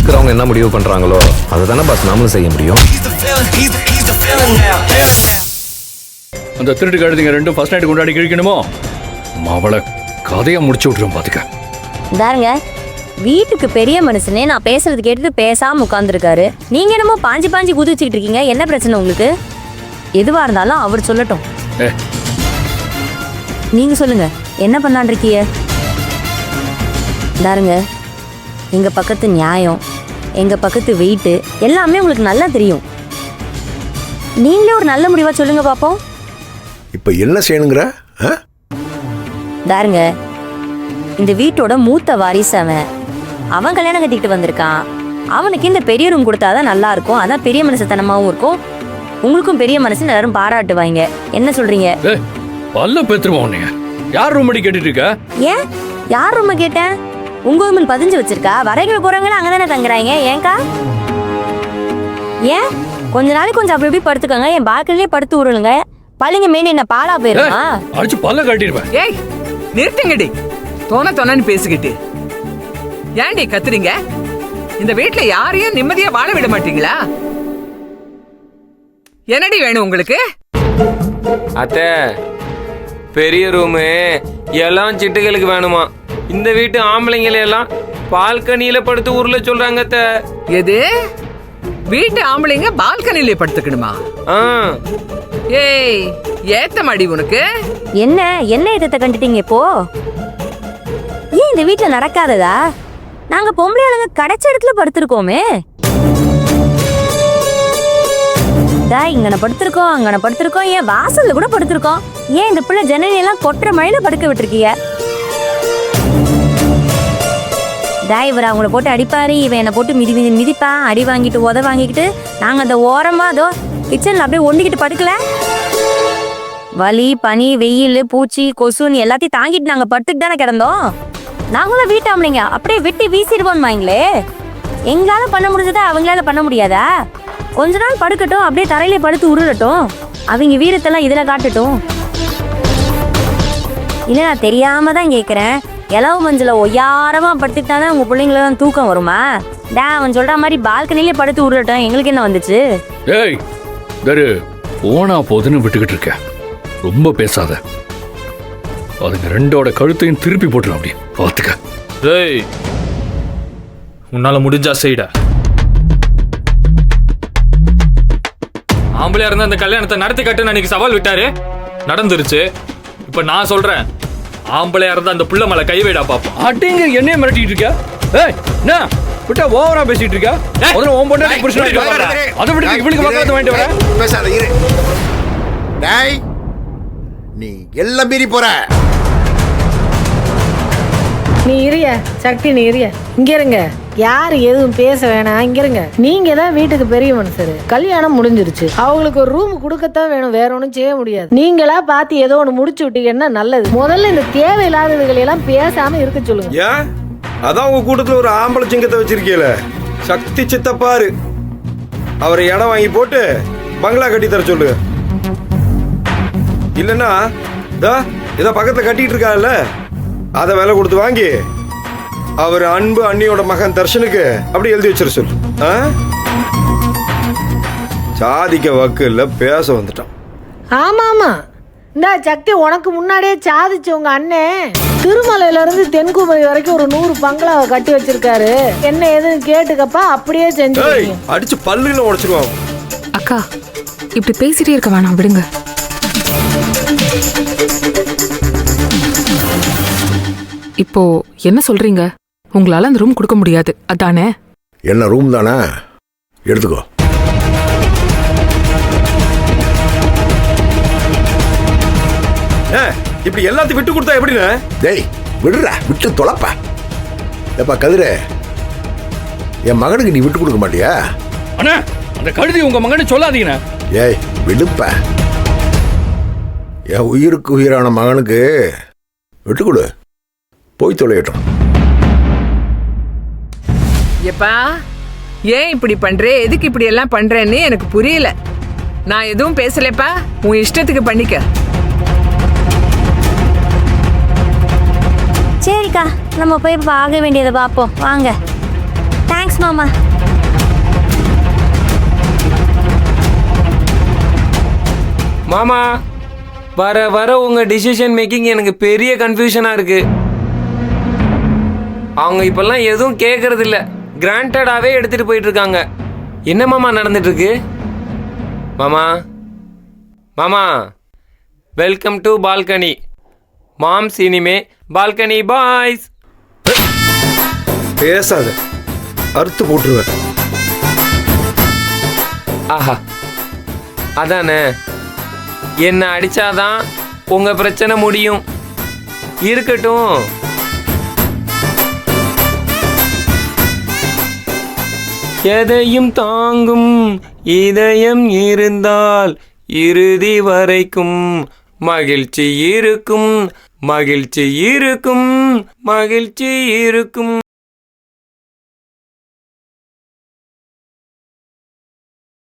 இருக்கிறவங்க என்ன முடிவு பண்றாங்களோ அதை தானே பாஸ் நாமளும் செய்ய முடியும். அந்த திருட்டு கழுதிங்க ரெண்டும் ஃபர்ஸ்ட் நைட் கொண்டாடி கிழிக்கணுமோ அவளை கதையை முடிச்சு விட்டுரும் பாத்துக்க. தாருங்க, வீட்டுக்கு பெரிய மனுஷனே நான் பேசுறது கேட்டுட்டு பேசாம உட்காந்துருக்காரு. நீங்க என்னமோ பாஞ்சி பாஞ்சி குதிச்சுக்கிட்டு இருக்கீங்க. என்ன பிரச்சனை உங்களுக்கு? எதுவா இருந்தாலும் அவர் சொல்லட்டும். நீங்க சொல்லுங்க, என்ன பண்ணான் இருக்கீங்க? தாருங்க, எங்க பக்கத்து நியாயம், எங்க பக்கத்து வெயிட்டு எல்லாமே உங்களுக்கு நல்லா தெரியும். நீங்களே ஒரு நல்ல முடிவா சொல்லுங்க பாப்போம். இப்ப என்ன செய்யணுங்கிற? தாருங்க, இந்த வீட்டோட மூத்த வாரிசு அவன் கல்யாணம் கட்டிக்கிட்டு வந்திருக்கான். அவனுக்கு இந்த பெரிய ரூம் கொடுத்தாதான் நல்லா இருக்கும். அதான் பெரிய மனுஷத்தனமாவும் இருக்கும். உங்களுக்கும் பெரிய மனசு எல்லாரும் பாராட்டுவாங்க. என்ன சொல்றீங்க? பல்ல பேத்துருவோம். யார் ரூம் அடி கேட்டுட்டு இருக்க? ஏன் யார் ரூம் கேட்டேன்? உங்க ரூம் பதிஞ்சு வச்சிருக்கா. வரைக்கிற போறவங்க அங்கதானே தங்குறாங்க. ஏன்கா? ஏன் கொஞ்ச நாளைக்கு கொஞ்சம் அப்படி இப்படி படுத்துக்கோங்க. என் பால்கனிலே படுத்து விடுங்க. பள்ளிங்க மேனி என்ன பாலா போயிருமா? அடிச்சு பல்ல கட்டிடுவேன். ஏய் நிறுத்துங்கடி, தொணன்னு பேசிக்கிட்டு ஏன்டி கத்துறீங்க? இந்த வீட்டுல யாரையும் நிம்மதியா வாழ விட மாட்டீங்களா? என்னடி வேணும் உங்களுக்கு? அத்தை, பெரிய ரூமு எல்லாம் சிட்டுகளுக்கு வேணுமா? இந்த வீட்டு ஆம்பளைங்களை எல்லாம் பால்கனியில படுத்து ஊர்ல சொல்றாங்க அத்தை. எது? வீட்டு ஆம்பளைங்க பால்கனிலே படுத்துக்கணுமா? ஏய் ஏத்த மாடி உனக்கு. என்ன என்ன இதத்தை கண்டுட்டீங்க இப்போ? ஏன் இந்த வீட்டுல நடக்காததா? நாங்க பொம்பளை ஆளுங்க கிடைச்ச இடத்துல படுத்திருக்கோமே. இங்கன படுத்திருக்கோம், அங்கன படுத்திருக்கோம், ஏன் வாசல்ல கூட படுத்திருக்கோம். ஏன் இந்த பிள்ளை ஜன்னலி எல்லாம் கொட்டுற மழையில படுக்க விட்டுருக்கீங்க? இவர் அவங்கள போட்டு அடிப்பாரு, இவன் என்னை போட்டு மிதிப்பான். அடி வாங்கிட்டு உத வாங்கிக்கிட்டு நாங்க அந்த ஓரமா அதோ கிச்சன்ல அப்படியே ஒண்டிக்கிட்டு படுக்கல. வலி, பனி, வெயில், பூச்சி, கொசுன்னு எல்லாத்தையும் தாங்கிட்டு நாங்க படுத்துட்டு தானே கிடந்தோம். நாங்களும் வீட்டாமலைங்க அப்படியே வெட்டி வீசிடுவோம் வாங்களே. எங்களால பண்ண முடிஞ்சதா அவங்களால பண்ண முடியாதா? கொஞ்ச நாள் படுக்கட்டும், அப்படியே தரையிலே படுத்து உருளட்டும். அவங்க வீரத்தெல்லாம் இதுல காட்டட்டும். இல்ல நான் தெரியாம தான் கேக்குறேன். இலவு மஞ்சள ஒய்யாரமா படுத்துட்டாதான் உங்க பிள்ளைங்களெல்லாம் தூக்கம் வருமா? அவன் சொல்ற மாதிரி பால்கனிலே படுத்து உருளட்டும். எங்களுக்கு என்ன வந்துச்சு? ஏய் தரு, போனா போதுன்னு விட்டுக்கிட்டு இருக்க. ரொம்ப பேசாத. அதுங்க ரெண்டோட கழுத்தையும் திருப்பி போட்டுரும். அப்படி பாத்துக்க. ஏய், உன்னால முடிஞ்சா செய்டா. ஆம்பளையா இருந்தா அந்த கல்யாணத்தை நடத்தி கட்டுன்னு அன்னைக்கு சவால் விட்டாரு, நடந்துருச்சு. இப்ப நான் சொல்றேன், ஆம்பளையா இருந்தா அந்த புள்ள மேல கை வைடா பாப்போம். அட்டிங்க என்னைய மிரட்டிட்டு இருக்க? ஏய் என்ன விட்டா ஓவரா பேசிட்டு இருக்க? முதல்ல ஓம் போட்டா புருஷன் அதை விட்டு இவளுக்கு பக்கத்து வாங்கிட்டு வர. பேசாத இரு. டேய், நீ எல்லாம் மீறி போற. நீ இரிய சக்தி, நீ இரிய. இங்க இருங்க, யாரு எதுவும் பேச வேணாம். இங்க இருங்க, நீங்க தான் வீட்டுக்கு பெரிய மனுஷர். கல்யாணம் முடிஞ்சிருச்சு, அவங்களுக்கு ஒரு ரூம் கொடுக்கத்தான் வேணும், வேற ஒன்றும் செய்ய முடியாது. நீங்களா பார்த்து ஏதோ ஒன்று முடிச்சு விட்டீங்கன்னா நல்லது. முதல்ல இந்த தேவையில்லாததுகளை எல்லாம் பேசாம இருக்க சொல்லுங்க. ஏன்? அதான் உங்க கூட்டத்துல ஒரு ஆம்பளை சிங்கத்தை வச்சிருக்கீல, சக்தி சித்தப்பாரு. அவரை இடம் வாங்கி போட்டு பங்களா கட்டி தர சொல்லுங்க. இல்லன்னா இத பக்கத்துல கட்டிட்டு இருக்கால, அதை விலை கொடுத்து வாங்கி அவர் அன்பு அண்ணியோட மகன் தர்ஷனுக்கு அப்படி எழுதி வச்சிரு சொல்லு. சாதிக்க வக்கு இல்ல, பேச வந்துட்டான். ஆமா ஆமா, இந்த சக்தி உனக்கு முன்னாடியே சாதிச்சு உங்க அண்ணன் திருமலையில இருந்து தென்குமரி வரைக்கும் ஒரு 100 பங்களாவை கட்டி வச்சிருக்காரு. என்ன ஏதுன்னு கேட்டுக்கப்பா, அப்படியே செஞ்சு அடிச்சு பல்லுல உடைச்சிருவாங்க. அக்கா இப்படி பேசிட்டே இருக்க வேணாம், விடுங்க. இப்போ என்ன சொல்றீங்க? உங்களால அந்த ரூம் கொடுக்க முடியாது அதானே? என்ன ரூம் தானே, எடுத்துக்கோ. இப்படி எல்லாத்தையும் விட்டு கொடுத்தா எப்படின்னு? டேய் விடுறா, விட்டு தொலைப்பா. எப்பா கதிரே, என் மகனுக்கு நீ விட்டு கொடுக்க மாட்டியா? அண்ணா, அந்த கழுதி உங்க மகனை சொல்லாதீங்கண்ணா. ஏய் விடுப்ப, என் உயிருக்கு உயிரான மகனுக்கு விட்டு கொடு, போய் தொலையட்டும். எப்பா ஏன் இப்படி பண்றே? எதுக்கு இப்படி எல்லாம் பண்றேன்னு எனக்கு புரியல. நான் எதுவும் பேசலப்பா, உன் இஷ்டத்துக்கு பண்ணிக்க. சரிக்கா, நம்ம போய் ஆக வேண்டியதை பார்ப்போம் வாங்க. தேங்க்ஸ் மாமா. மாமா, வர வர உங்க டிசிஷன் மேக்கிங் எனக்கு பெரிய கன்ஃபியூஷனா இருக்கு. அவங்க இப்பெல்லாம் எதுவும் கேட்கறது இல்ல, கிராண்டடாவே எடுத்துட்டு போயிட்டு இருக்காங்க. என்ன மாமா நடந்துட்டு இருக்கு? மாமா மாமா, வெல்கம் டு பால்கனி. மாம்ஸ் இனிமே பால்கனி பாய்ஸ். பேசாத, அறுத்து போட்டுருவேன். ஆஹா, அதானே, என்ன அடிச்சாதான் உங்க பிரச்சனை முடியும். இருக்கட்டும். எதையும் தாங்கும் இதயம் இருந்தால் இறுதி வரைக்கும் மகிழ்ச்சி இருக்கும், மகிழ்ச்சி இருக்கும், மகிழ்ச்சி இருக்கும்.